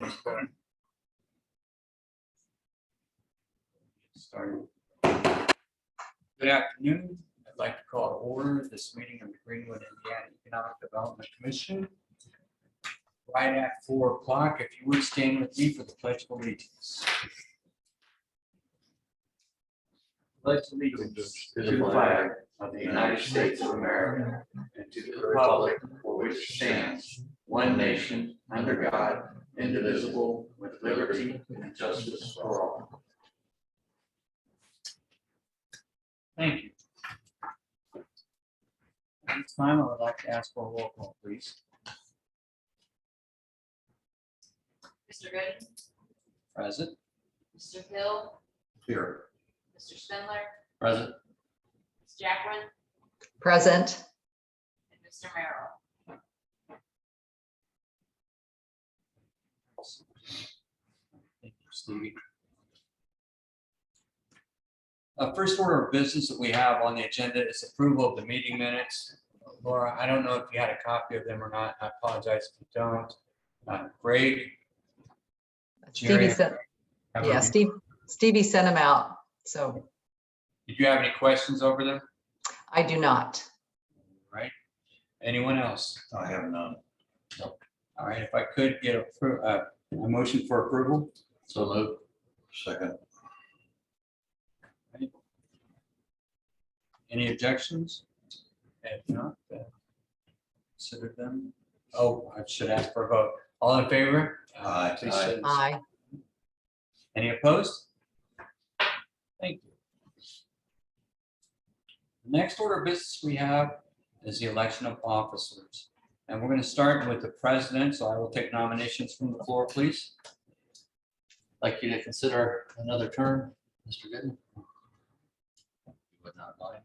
Starting. Good afternoon. I'd like to call to order this meeting of the Greenwood, Indiana Economic Development Commission. Right at 4 o'clock, if you would stand with me for the Pledge of Allegiance. Pledge allegiance to the flag of the United States of America and to the republic for which it stands, one nation, under God, indivisible, with liberty and justice for all. Thank you. At this time, I would like to ask for a roll call, please. Mr. Gooden, Present. Mr. Hill, Here. Mr. Spindler, Present. Ms. Jackman, Present. and Mr. Merrill. Thank you, Stevie. First order of business that we have on the agenda is approval of the meeting minutes. Laura, I don't know if you had a copy of them or not. I apologize if you don't. Greg. Jerry, Stevie sent, yeah, Stevie sent them out. So did you have any questions over them? I do not. Right. Anyone else? I have none. All right. If I could get a motion for approval. So moved. Second. Any objections? If not, consider them. Oh, I should ask for a vote. All in favor? Aye. Please say so. Aye. Any opposed? Thank you. The next order of business we have is the election of officers. And we're going to start with the president. So I will take nominations from the floor, please. Like you to consider another term, Mr. Gooden? You would not mind.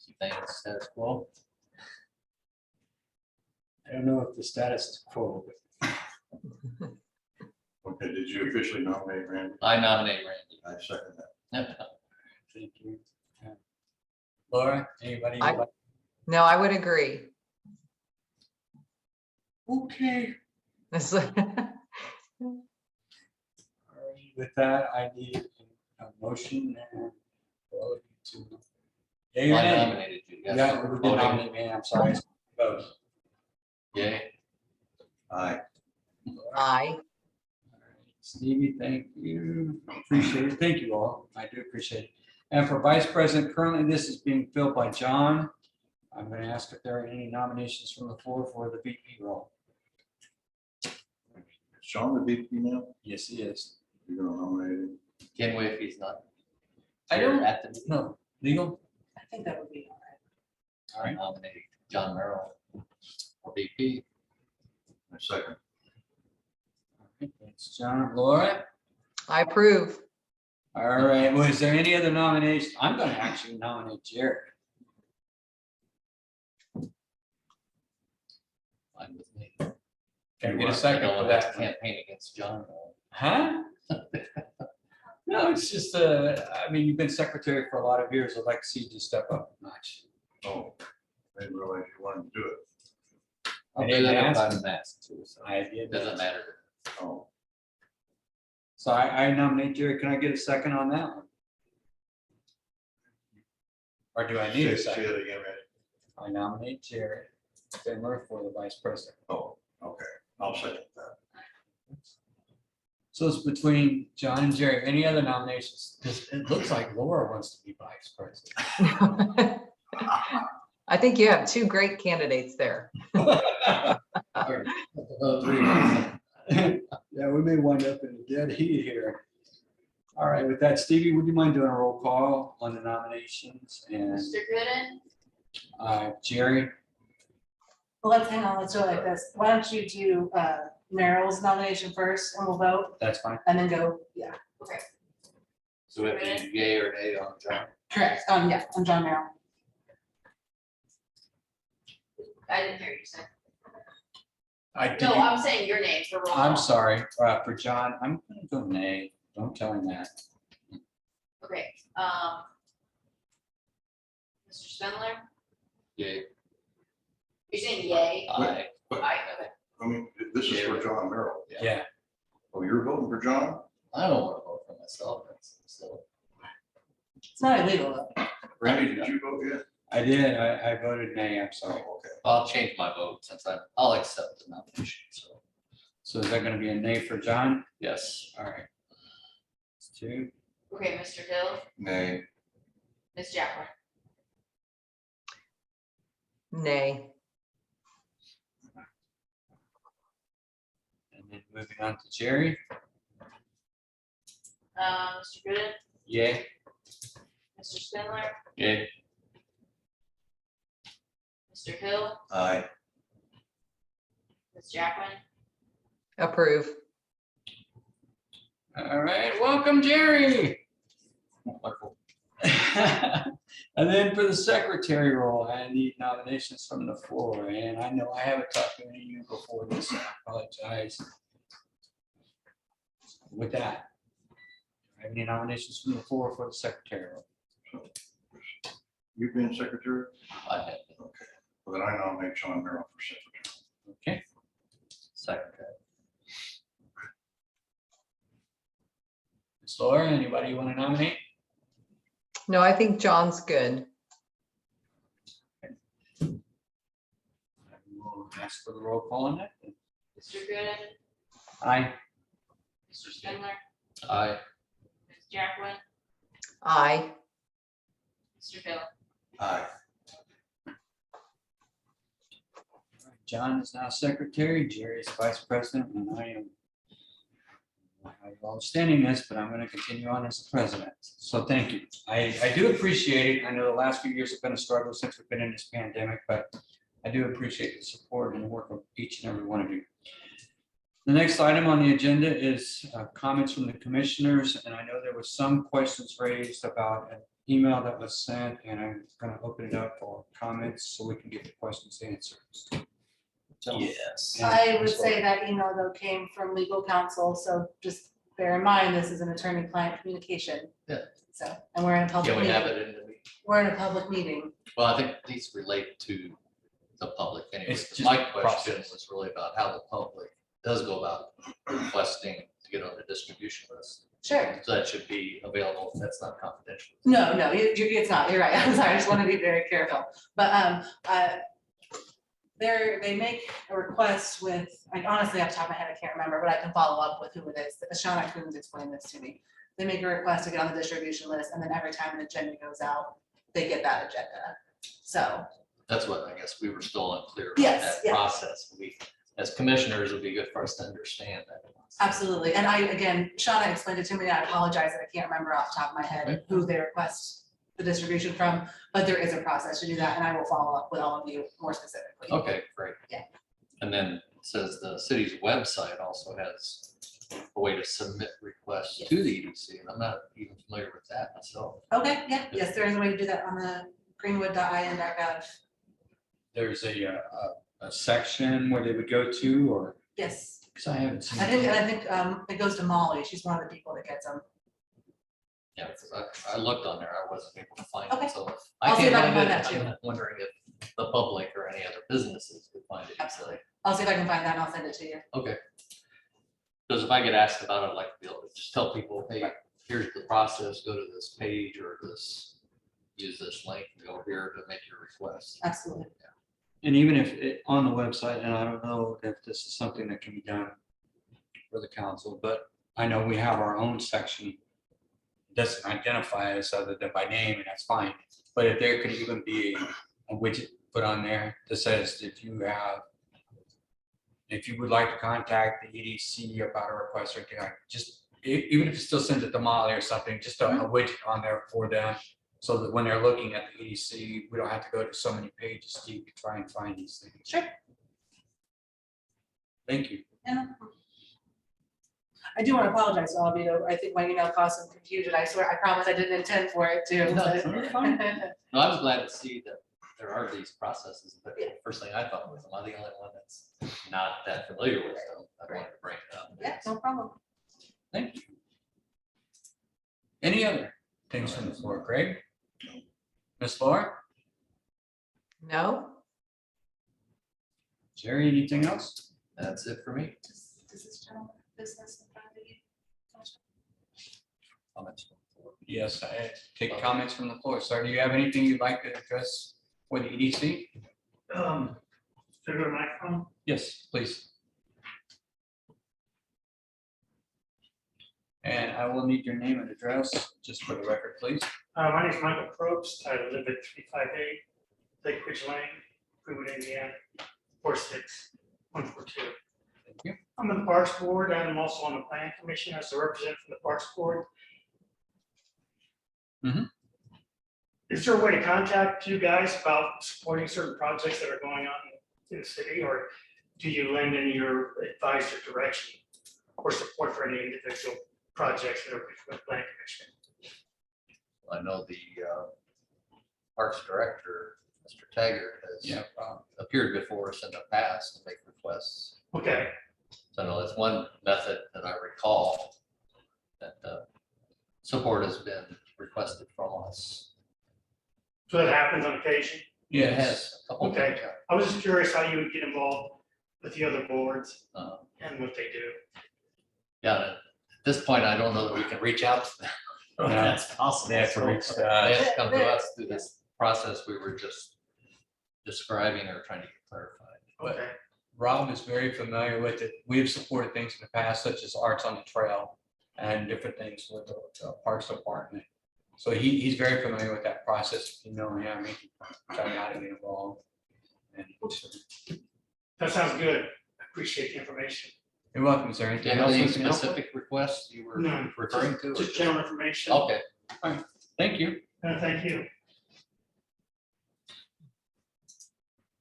You think it's status quo? I don't know if the status is quo, but Okay, did you officially nominate Randy? I nominate Randy. I second that. thank you. Laura, anybody? No, I would agree. Okay. This- All right, with that, I need a motion and ability to. Yay or I nay? nominated you. Yes. Yeah, we did nominate me. I'm sorry. Vote. Yay. Aye. Aye. Stevie, thank you. Appreciate it. Thank you all. I do appreciate it. And for vice president, currently this is being filled by John. I'm going to ask if there are any nominations from the floor for the VP role. Sean the VP now? Yes, he is. You're gonna nominate him? Can we if he's not? I here don't At the meeting? know. Legal? I think that would be all right. All I right. nominate John Merrill for VP. I second. It's John. Laura? I approve. All right. Was there any other nomination? I'm going to actually nominate Jared. Fine with me. Can I get a I second don't for want to that? campaign against John. Huh? No, it's just, I mean, you've been secretary for a lot of years. I'd like to see you step up a notch. Oh, I didn't realize you wanted to do it. I'll I do didn't that if ask. I'm asked to, so I did. it doesn't matter. Oh, So I nominate Jerry. Can I get a second on that one? Or do I need a say second? it again, Randy. I nominate Jerry Spindler for the vice president. Oh, okay. I'll second that. So it's between John and Jerry. Any other nominations? Because it looks like Laura wants to be vice president. I think you have two great candidates there. Yeah, we may wind up in a dead heat here. All right, with that, Stevie, would you mind doing a roll call on the nominations and Mr. Gooden, Jerry? Well, let's hang on, let's do it like this. Why don't you do Merrill's nomination first and we'll vote That's fine. and then go, yeah, okay, So if you yay or nay on John. correct. Yeah, I'm John Merrill. I didn't hear you say. Did No, you- I'm saying your name for roll I'm call. sorry, for John, I'm gonna go nay. Don't tell him that. Okay, Mr. Spindler, Yay. you're saying yay? Aye. Aye, okay. I mean, this is for John Merrill. Yeah, Oh, you're voting for John? I don't want to vote for myself, so. It's not illegal though. Randy, did you vote yet? I did. I voted nay, I'm Oh, sorry. okay. I'll change my vote since I'll accept the nomination, so, So is that gonna be a nay for John? yes. All right. It's two. Okay, Mr. Hill, Nay. Ms. Jacqueline. Nay. And then moving on to Jerry. Mr. Gooden, Yay. Mr. Spindler, Yeah. Mr. Hill, Aye. Ms. Jacqueline. Approve. All right, welcome, Jerry. Wonderful. And then for the secretary role, I need nominations from the floor, and I know I haven't talked to any of you before this, I apologize. With that, do I have any nominations from the floor for the secretary role? You've been secretary? I have the Okay. Well, then I nominate John Merrill for secretary. Okay, secretary. Ms. Laura, anybody you want to nominate? No, I think John's good. I will ask for the roll call on that. Mr. Gooden, Aye. Mr. Spindler, Aye. Ms. Jacqueline, Aye. Mr. Hill. Aye. John is now secretary, Jerry is vice president, and I am. I'm all standing this, but I'm going to continue on as the president. So thank you. I do appreciate it. I know the last few years have been a struggle since we've been in this pandemic, but I do appreciate the support and the work of each and every one of you. The next item on the agenda is comments from the commissioners, and I know there was some questions raised about an email that was sent, and I'm going to open it up for comments so we can get the questions answered. Yes. I would say that email though came from legal counsel, so just bear in mind, this is an attorney-client communication. Yeah. So, and we're in a public Can we have meeting. it in the meeting? We're in a public meeting. Well, I think these relate to the public anyway. It's just My question process. was really about how the public does go about requesting to get on the distribution list. Sure. So that should be available. That's not confidential. No, it's not. You're right. I'm sorry. I just want to be very careful. But they make a request with, like honestly, off the top of my head, I can't remember, but I can follow up with who it is. Shauna Coons explained this to me. They make a request to get on the distribution list, and then every time an agenda goes out, they get that agenda. So, That's what I guess we were still unclear about Yes, that yeah. process. We, as commissioners, it would be good for us to understand that. absolutely. And again, Shauna explained it to me. I apologize that I can't remember off the top of my head who they request the distribution from, but there is a process to do that, and I will follow up with all of you more specifically. Okay, great. Yeah. And then it says the city's website also has a way to submit requests to the EDC, and I'm not even familiar with that myself. Okay, yeah, yes, there is a way to do that on the greenwood.in.gov. There's a section where they would go to, or, Yes, because I haven't seen. I think it goes to Molly. She's one of the people that gets them. Yeah, because I looked on there, I wasn't able to find Okay. it, so. if I'll see if I can find find it, that too. I'm wondering if the public or any other businesses could find it. Absolutely. I'll see if I can find that and I'll send it to you. Okay. Because if I get asked about it, I'd like to be able to just tell people, hey, here's the process, go to this page or this, use this link, and go here to make your request. Absolutely. And even if on the website, and I don't know if this is something that can be done for the council, but I know we have our own section. Doesn't identify us other than by name, and that's fine. But if there could even be a widget put on there that says if you would like to contact the EDC about a request or anything, like just even if it still sends it to Molly or something, just a widget on there for them. So that when they're looking at the EDC, we don't have to go to so many pages to try and find these things. Sure. Thank you. Yeah. I do want to apologize to all of you. Though. I think my email caused some confusion. I swear, I promise I didn't intend for it to. No, but- you're fine. No, I was glad to see that there are these processes, but Yeah. first thing I thought was, am I the only one that's not that familiar with them? I wanted to bring it up. Yeah, no problem. Thank you. Any other things from the floor, Greg? Ms. Laura? No? Jerry, anything else? That's it for me. Does this gentleman have business in front of you? Comments? Yes, I take comments from the floor. Sir, do you have anything you'd like to address for the EDC? To go to microphone. Yes, please. And I will need your name and address, just for the record, please. My name is Michael Probst. I live at 358 Lake Ridge Lane, Greenwood, Indiana, 46142. Thank you. I'm on the Parks Board and I'm also on the Planning Commission as a representative from the Parks Board. Mhm. Is there a way to contact you guys about supporting certain projects that are going on in the city, or do you lend in your advice or direction or support for any individual projects that are with the Planning Commission? I know the Parks Director, Mr. Taggart, has Yeah. appeared before us in the past to make requests. Okay, So I know that's one method that I recall that support has been requested from us. so that happens on occasion. It Yes. has a couple of Okay. things. I was just curious how you would get involved with the other boards Uh, and what they do. Yeah, at this point, I don't know that we can reach out to them. No. That's possible. They have to reach to They us. have to come to us through this process we were just describing or trying to get clarified. But- Okay, Rob is very familiar with it. We have supported things in the past, such as Arts on the Trail and different things with the Parks Department. So he's very familiar with that process. If you know him, he can try not to get involved. And that sounds good. I appreciate the information. you're welcome, sir. Do Anything you have else any we can help with? specific requests you were No, referring to? Just general information. Okay, Thank you. Thank you.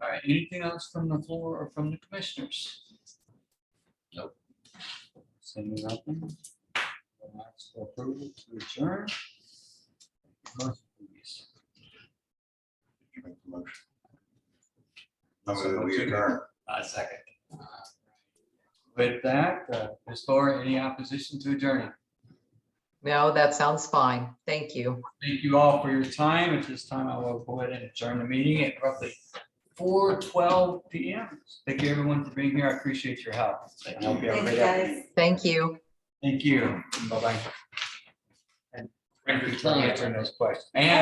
All right, anything else from the floor or from the commissioners? Nope. Seeing nothing. We'll ask for approval to adjourn. Motion, please. You make the motion. I move that we adjourn. second. With that, Ms. Laura, any opposition to adjourning? No, that sounds fine. Thank you. Thank you all for your time. At this time, I will go ahead and adjourn the meeting at roughly 4:12 p.m. Thank you, everyone, for being here. I appreciate your help. I hope you have a Thank you, great afternoon. guys. Thank you. Thank you. Bye-bye. And thank you for answering those questions. And